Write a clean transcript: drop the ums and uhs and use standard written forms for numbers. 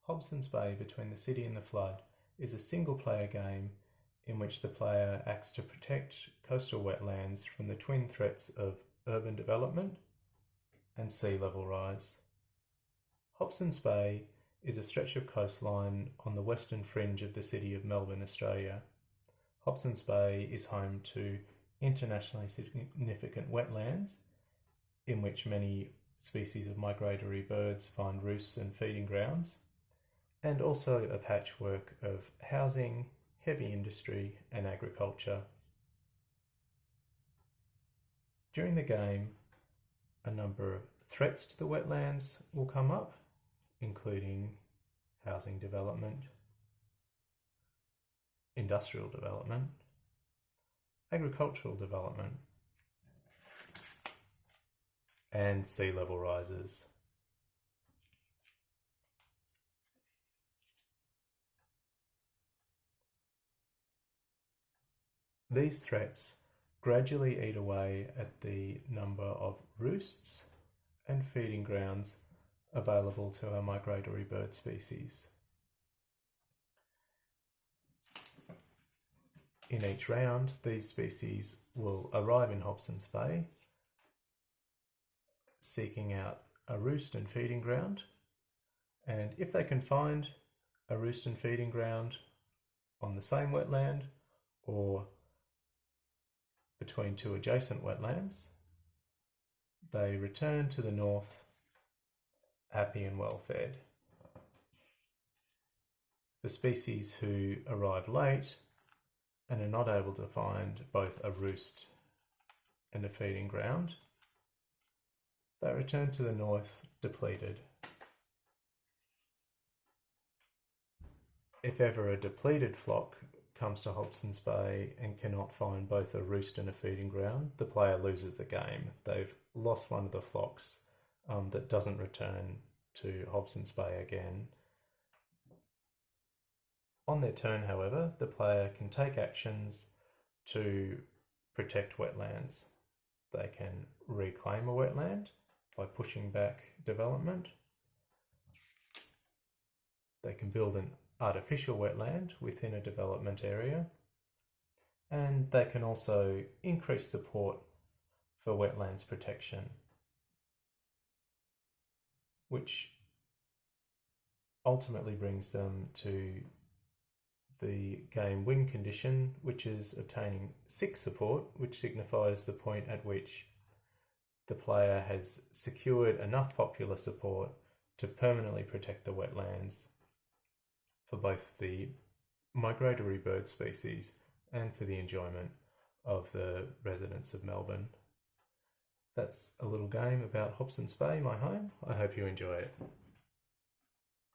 Hobsons Bay Between the City and the Flood is a single-player game in which the player acts to protect coastal wetlands from the twin threats of urban development and sea level rise. Hobsons Bay is a stretch of coastline on the western fringe of the city of Melbourne, Australia. Hobsons Bay is home to internationally significant wetlands in which many species of migratory birds find roosts and feeding grounds, and also a patchwork of housing, heavy industry and agriculture. During the game, a number of threats to the wetlands will come up, including housing development, industrial development, agricultural development, and sea level rises. These threats gradually eat away at the number of roosts and feeding grounds available to our migratory bird species. In each round, these species will arrive in Hobsons Bay, seeking out a roost and feeding ground, and if they can find a roost and feeding ground on the same wetland or between two adjacent wetlands, they return to the north happy and well fed. The species who arrive late and are not able to find both a roost and a feeding ground, they return to the north depleted. If ever a depleted flock comes to Hobsons Bay and cannot find both a roost and a feeding ground, the player loses the game. They've lost one of the flocks that doesn't return to Hobsons Bay again. On their turn, however, the player can take actions to protect wetlands. They can reclaim a wetland by pushing back development. They can build an artificial wetland within a development area, and they can also increase support for wetlands protection, which ultimately brings them to the game win condition, which is obtaining 6 support, which signifies the point at which the player has secured enough popular support to permanently protect the wetlands for both the migratory bird species and for the enjoyment of the residents of Melbourne. That's a little game about Hobsons Bay, my home. I hope you enjoy it.